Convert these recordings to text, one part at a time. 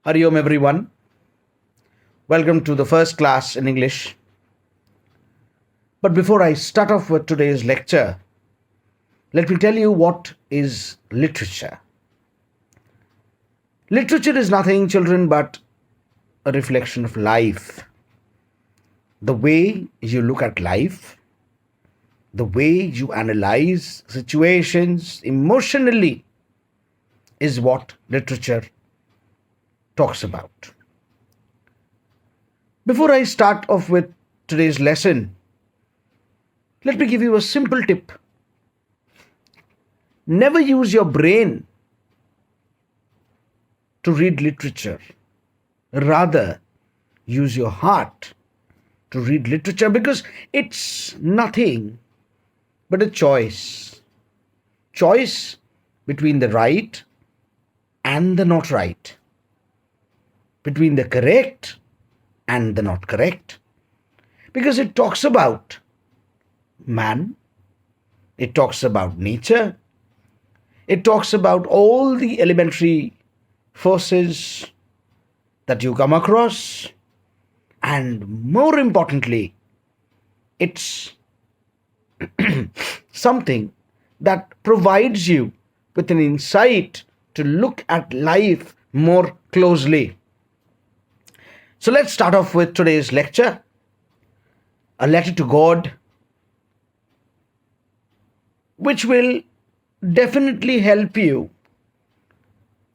Hari Om everyone. Welcome to the first class in English. But before I start off with today's lecture, let me tell you what is literature. Literature is nothing, children, but a reflection of life. The way you look at life, the way you analyze situations emotionally is what literature talks about. Before I start off with today's lesson, let me give you a simple tip. Never use your brain to read literature. Rather, use your heart to read literature because it's nothing but a choice. Choice between the right and the not right. Between the correct and the not correct. Because it talks about man, it talks about nature, it talks about all the elementary forces that you come across, and more importantly, it's something that provides you with an insight to look at life more closely. So let's start off with today's lecture, a letter to God, which will definitely help you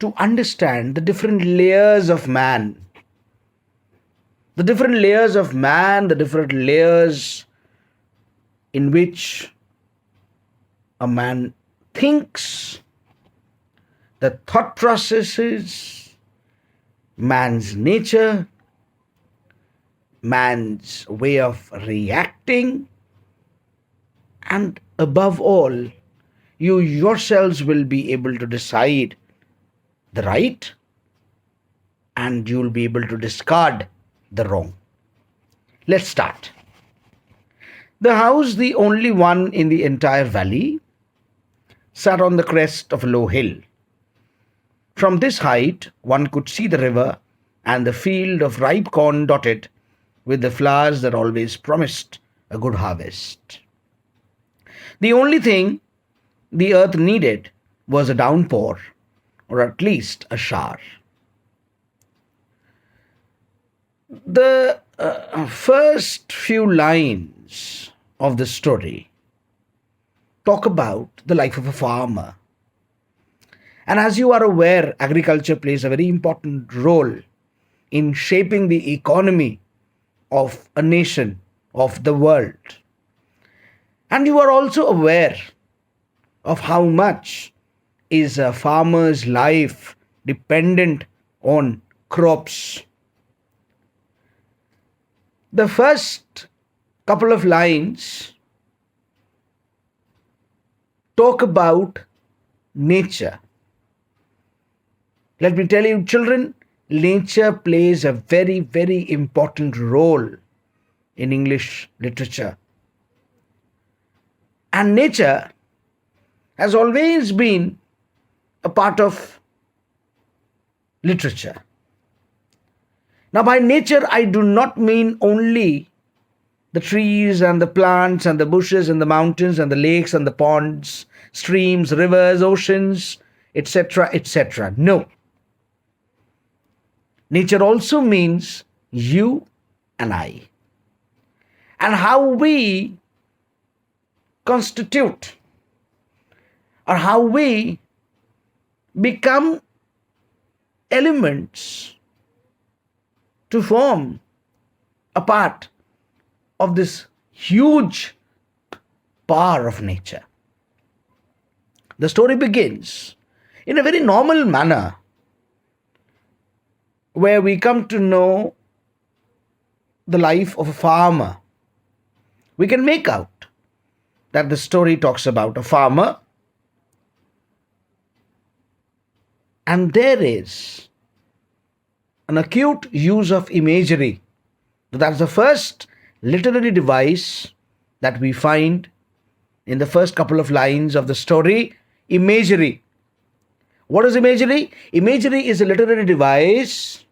to understand the different layers of man. The different layers of man, the different layers in which a man thinks, the thought processes, man's nature, man's way of reacting, and above all, you yourselves will be able to decide the right and you will be able to discard the wrong. Let's start. The house, the only one in the entire valley, sat on the crest of a low hill. From this height, one could see the river and the field of ripe corn dotted with the flowers that always promised a good harvest. The only thing the earth needed was a downpour, or at least a shower. The first few lines of the story talk about the life of a farmer. And as you are aware, agriculture plays a very important role in shaping the economy of a nation, of the world. And you are also aware of how much is a farmer's life dependent on crops. The first couple of lines talk about nature. Let me tell you, children, nature plays a very, very important role in English literature. And nature has always been a part of literature. Now, by nature, I do not mean only the trees and the plants and the bushes and the mountains and the lakes and the ponds, streams, rivers, oceans, etc., etc. No. Nature also means you and I, and how we constitute or how we become elements to form a part of this huge power of nature. The story begins in a very normal manner, where we come to know the life of a farmer. We can make out that the story talks about a farmer, and there is an acute use of imagery. That's the first literary device that we find in the first couple of lines of the story, imagery. What is imagery? Imagery is a literary device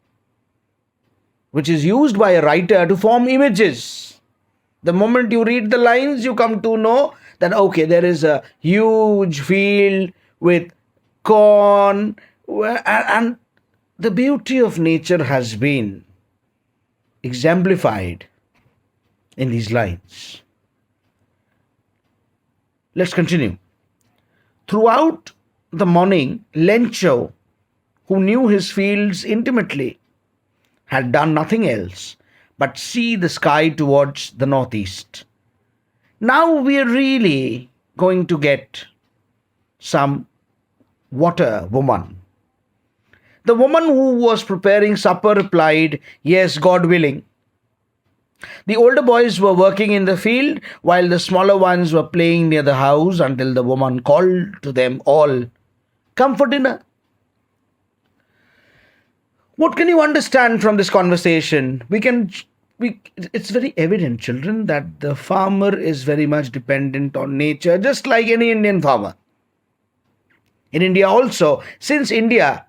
which is used by a writer to form images. The moment you read the lines, you come to know that, okay, there is a huge field with corn, and the beauty of nature has been exemplified in these lines. Let's continue. Throughout the morning, Lencho, who knew his fields intimately, had done nothing else but see the sky towards the northeast. Now we are really going to get some water woman. The woman who was preparing supper replied, "Yes, God willing." The older boys were working in the field while the smaller ones were playing near the house until the woman called to them all, "Come for dinner." What can you understand from this conversation? It's very evident, children, that the farmer is very much dependent on nature, just like any Indian farmer. In India also, since India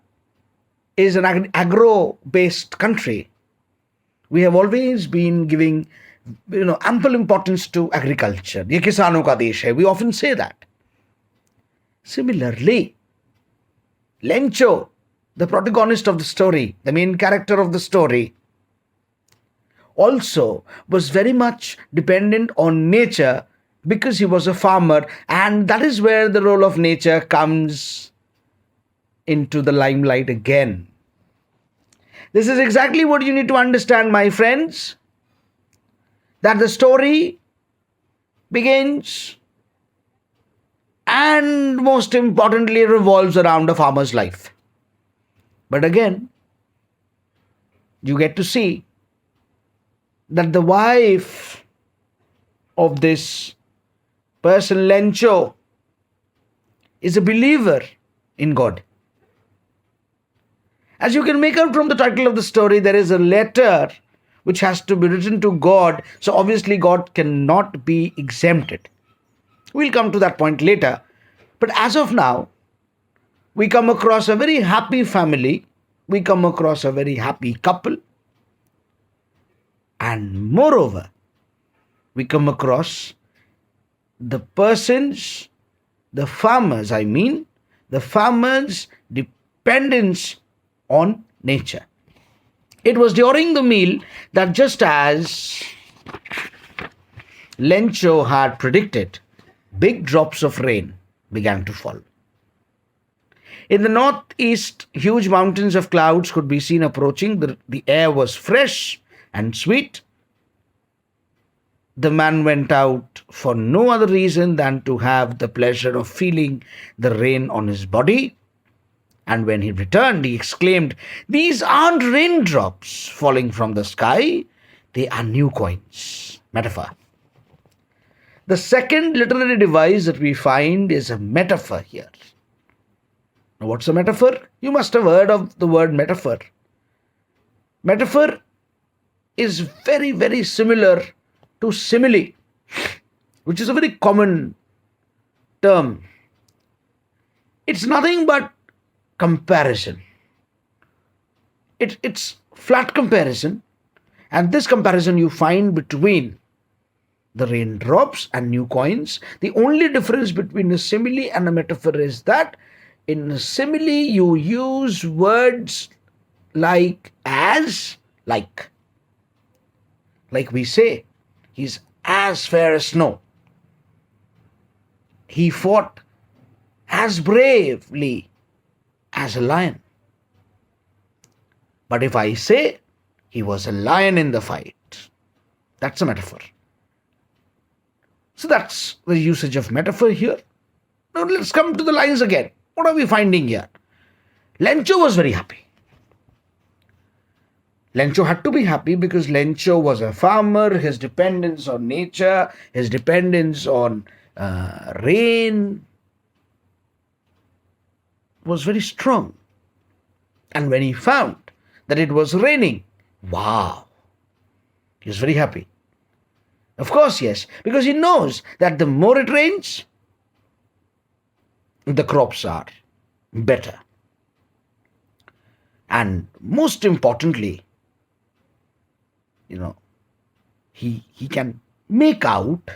is an agro-based country, we have always been giving ample importance to agriculture. Ye kisano ka desh hai. We often say that. Similarly, Lencho, the protagonist of the story, the main character of the story, also was very much dependent on nature because he was a farmer, and that is where the role of nature comes into the limelight again. This is exactly what you need to understand, my friends, that the story begins and most importantly revolves around a farmer's life. But again, you get to see that the wife of this person, Lencho, is a believer in God. As you can make out from the title of the story, there is a letter which has to be written to God. So obviously God cannot be exempted. We'll come to that point later. But as of now, we come across a very happy family. We come across a very happy couple. And moreover, we come across the persons, the farmers dependence on nature. It was during the meal that, just as Lencho had predicted, big drops of rain began to fall. In the northeast, huge mountains of clouds could be seen approaching. The air was fresh and sweet. The man went out for no other reason than to have the pleasure of feeling the rain on his body. And when he returned, he exclaimed, "These aren't raindrops falling from the sky, they are new coins." Metaphor. The second literary device that we find is a metaphor here. Now, what's a metaphor? You must have heard of the word metaphor. Metaphor is very, very similar to simile, which is a very common term. It's nothing but comparison. It's flat comparison, and this comparison you find between the raindrops and new coins. The only difference between a simile and a metaphor is that in a simile you use words like as, like we say, he's as fair as snow. He fought as bravely as a lion. But if I say he was a lion in the fight, that's a metaphor. So that's the usage of metaphor here. Now let's come to the lines again. What are we finding here? Lencho was very happy. Lencho had to be happy because Lencho was a farmer. His dependence on nature, his dependence on rain was very strong. And when he found that it was raining, wow, he was very happy. Of course, yes, because he knows that the more it rains, the crops are better. And most importantly, you know, he can make out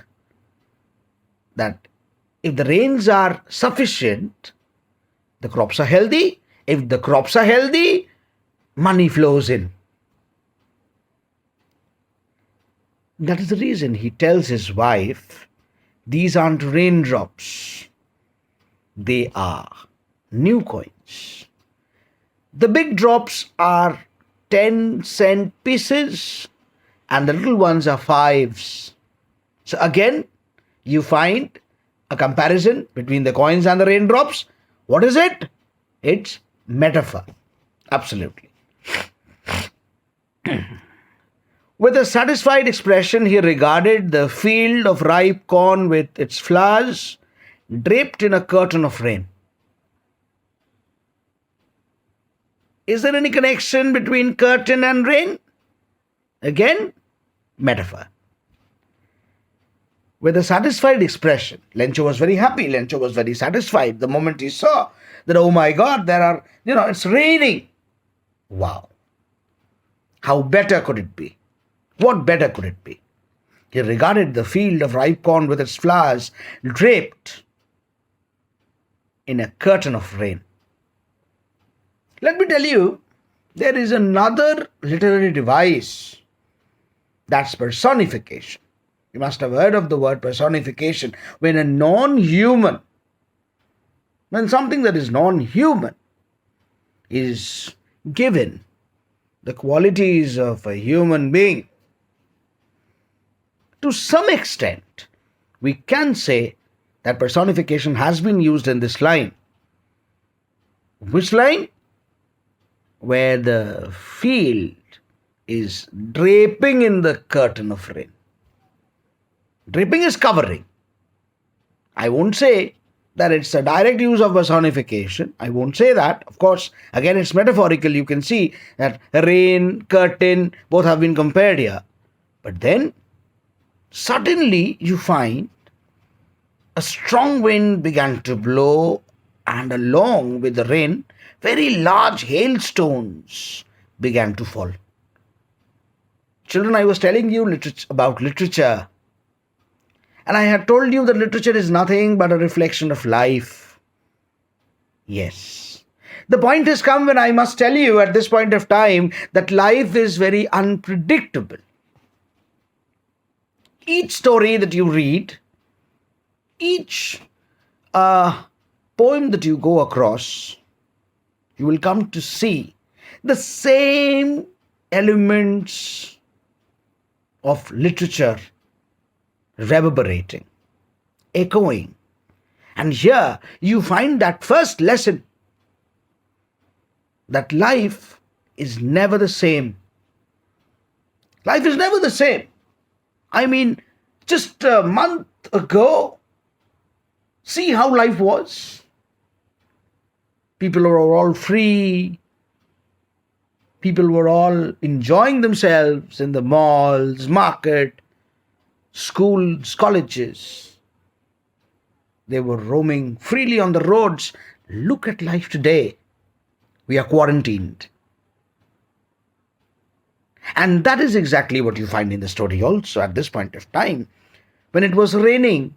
that if the rains are sufficient, the crops are healthy. If the crops are healthy, money flows in. That is the reason he tells his wife, these aren't raindrops, they are new coins. The big drops are 10-cent pieces, and the little ones are fives. So again, you find a comparison between the coins and the raindrops. What is it? It's metaphor. Absolutely. With a satisfied expression, he regarded the field of ripe corn with its flowers draped in a curtain of rain. Is there any connection between curtain and rain? Again, metaphor. With a satisfied expression, Lencho was very happy. Lencho was very satisfied the moment he saw that, oh my God, it's raining. Wow. How better could it be? What better could it be? He regarded the field of ripe corn with its flowers draped in a curtain of rain. Let me tell you, there is another literary device, that's personification. You must have heard of the word personification. When something that is non-human is given the qualities of a human being, to some extent, we can say that personification has been used in this line. Which line? Where the field is draping in the curtain of rain. Draping is covering. I won't say that it's a direct use of personification. I won't say that. Of course, again, it's metaphorical. You can see that rain, curtain, both have been compared here. But then, suddenly you find a strong wind began to blow, and along with the rain, very large hailstones began to fall. Children, I was telling you about literature. And I had told you that literature is nothing but a reflection of life. Yes. The point has come when I must tell you at this point of time that life is very unpredictable. Each story that you read, each poem that you go across, you will come to see the same elements of literature reverberating, echoing. And here you find that first lesson, that life is never the same. Life is never the same. I mean, just a month ago, see how life was. People were all free. People were all enjoying themselves in the malls, market, schools, colleges. They were roaming freely on the roads. Look at life today. We are quarantined. And that is exactly what you find in the story also at this point of time. When it was raining,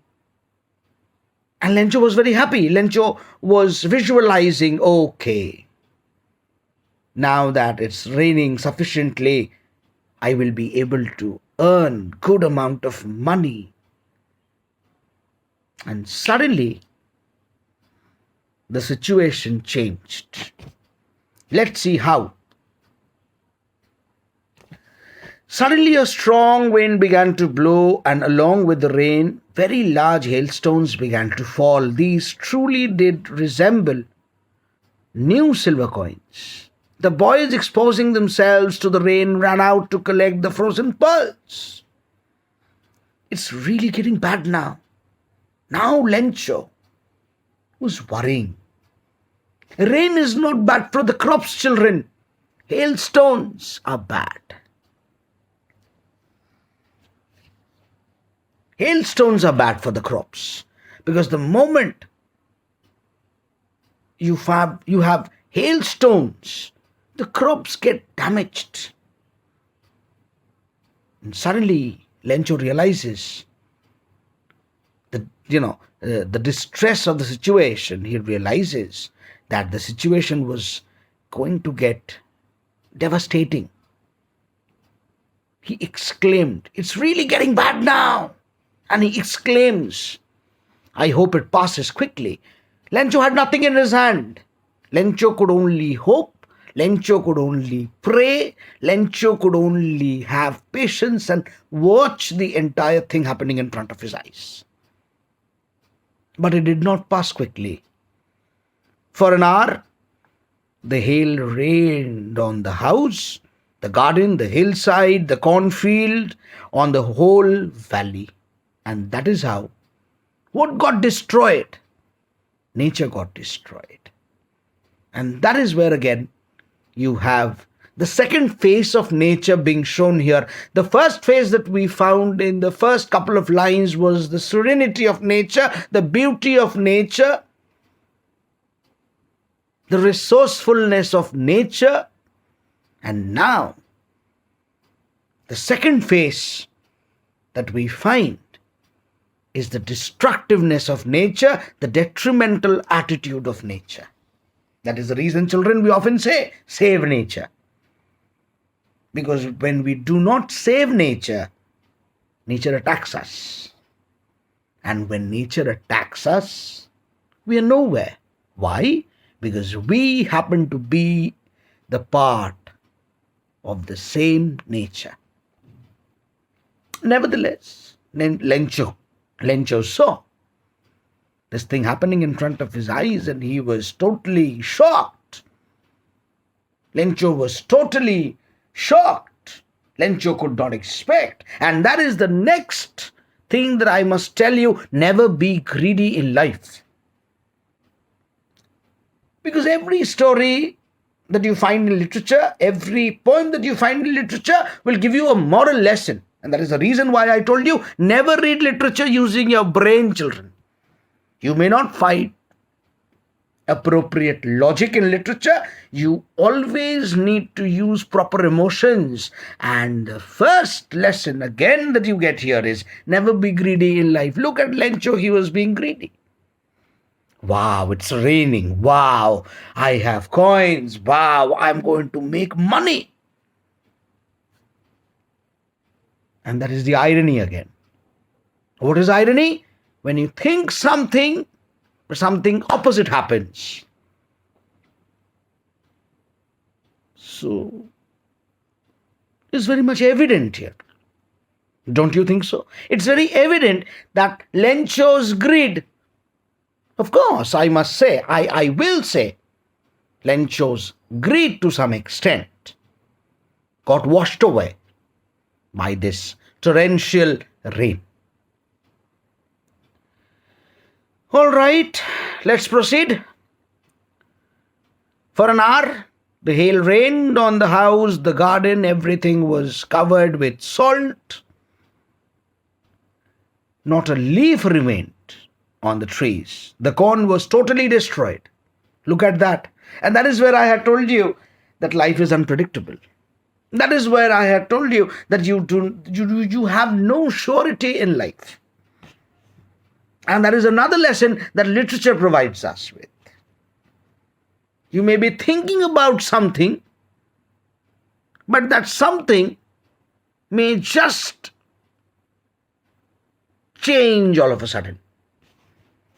and Lencho was very happy. Lencho was visualizing, okay, now that it's raining sufficiently, I will be able to earn good amount of money. And suddenly, the situation changed. Let's see how. Suddenly a strong wind began to blow, and along with the rain, very large hailstones began to fall. These truly did resemble new silver coins. The boys, exposing themselves to the rain, ran out to collect the frozen pearls. It's really getting bad now. Now Lencho was worrying. Rain is not bad for the crops, children. Hailstones are bad. Hailstones are bad for the crops, because the moment you have hailstones, The crops get damaged. And suddenly, Lencho realizes the distress of the situation. He realizes that the situation was going to get devastating. He exclaimed, "It's really getting bad now." And he exclaims, "I hope it passes quickly." Lencho had nothing in his hand. Lencho could only hope. Lencho could only pray. Lencho could only have patience and watch the entire thing happening in front of his eyes. But it did not pass quickly. For an hour, the hail rained on the house, the garden, the hillside, the cornfield, on the whole valley. And that is how what got destroyed? Nature got destroyed. And that is where again you have the second face of nature being shown here. The first face that we found in the first couple of lines was the serenity of nature, the beauty of nature, the resourcefulness of nature. And now, the second face that we find is the destructiveness of nature, the detrimental attitude of nature. That is the reason, children, we often say, save nature. Because when we do not save nature, nature attacks us. And when nature attacks us, we are nowhere. Why? Because we happen to be the part of the same nature. Nevertheless, Lencho saw this thing happening in front of his eyes and he was totally shocked. Lencho was totally shocked. Lencho could not expect. And that is the next thing that I must tell you. Never be greedy in life. Because every story that you find in literature, every poem that you find in literature will give you a moral lesson. And that is the reason why I told you, never read literature using your brain, children. You may not find appropriate logic in literature. You always need to use proper emotions. And the first lesson again that you get here is never be greedy in life. Look at Lencho, he was being greedy. Wow, it's raining. Wow, I have coins. Wow, I'm going to make money. And that is the irony again. What is irony? When you think something opposite happens. So, it's very much evident here. Don't you think so? It's very evident that Lencho's greed, of course, I must say, I will say, Lencho's greed to some extent got washed away by this torrential rain. All right, let's proceed. For an hour, the hail rained on the house, the garden, everything was covered with salt. Not a leaf remained on the trees. The corn was totally destroyed. Look at that. And that is where I had told you that life is unpredictable. That is where I had told you that you have no surety in life. And that is another lesson that literature provides us with. You may be thinking about something, but that something may just change all of a sudden.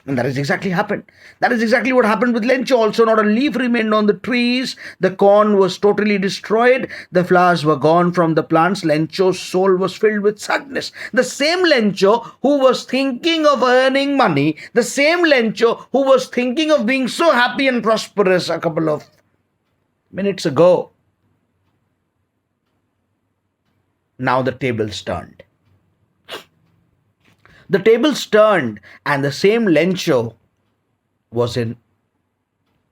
And that is exactly happened. That is exactly what happened with Lencho also. Not a leaf remained on the trees. The corn was totally destroyed. The flowers were gone from the plants. Lencho's soul was filled with sadness. The same Lencho who was thinking of earning money, the same Lencho who was thinking of being so happy and prosperous a couple of minutes ago, now the tables turned. The tables turned and the same Lencho was in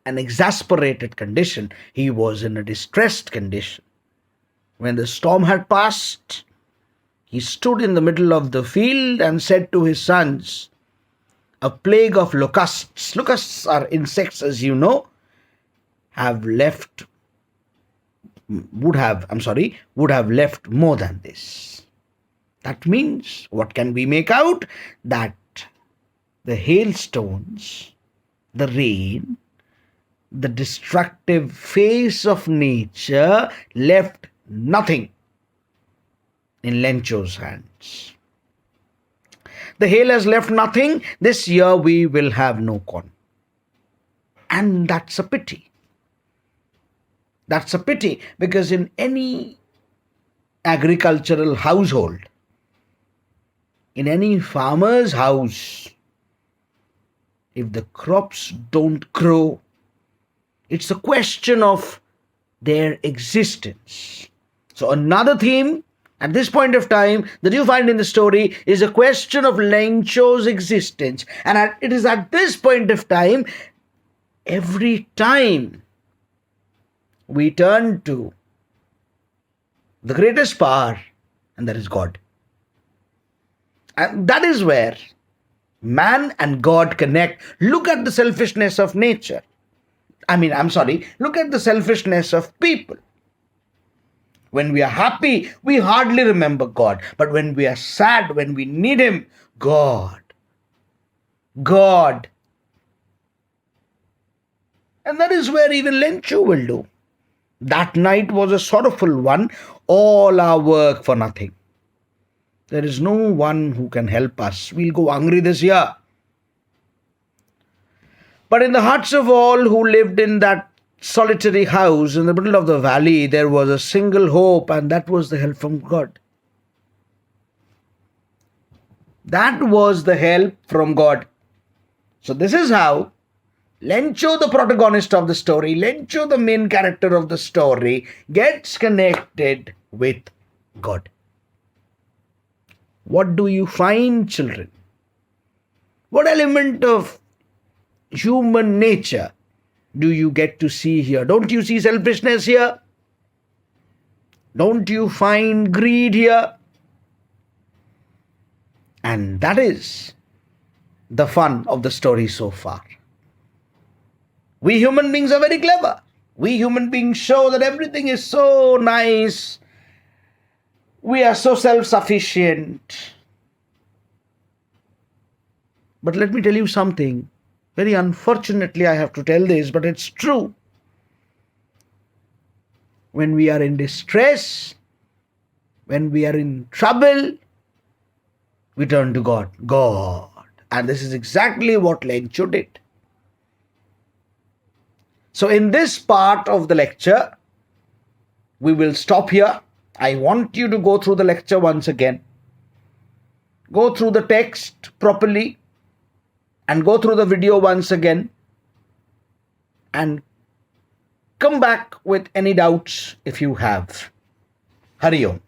an exasperated condition. He was in a distressed condition. When the storm had passed, he stood in the middle of the field and said to his sons, "A plague of locusts," locusts are insects as you know, "have left would have left more than this. That means, what can we make out? That the hailstones, the rain, the destructive face of nature left nothing in Lencho's hands. The hail has left nothing. This year we will have no corn. And that's a pity. That's a pity, because in any agricultural household, in any farmer's house, if the crops don't grow, it's a question of their existence. So another theme at this point of time that you find in the story is a question of Lencho's existence. And it is at this point of time, every time we turn to the greatest power, and that is God. And that is where man and God connect. Look at the selfishness of nature. Look at the selfishness of people. When we are happy, we hardly remember God. But when we are sad, when we need Him, God. And that is where even Lencho will do. That night was a sorrowful one, all our work for nothing. There is no one who can help us. We'll go hungry this year. But in the hearts of all who lived in that solitary house in the middle of the valley, there was a single hope, and that was the help from God. That was the help from God. So this is how Lencho, the protagonist of the story, Lencho, the main character of the story, gets connected with God. What do you find, children? What element of human nature do you get to see here? Don't you see selfishness here? Don't you find greed here? And that is the fun of the story so far. We human beings are very clever. We human beings show that everything is so nice. We are so self-sufficient. But let me tell you something. Very unfortunately, I have to tell this, but it's true. When we are in distress, when we are in trouble, we turn to God. God. And this is exactly what Lencho did. So in this part of the lecture, we will stop here. I want you to go through the lecture once again. Go through the text properly and go through the video once again and come back with any doubts if you have. Hari Om.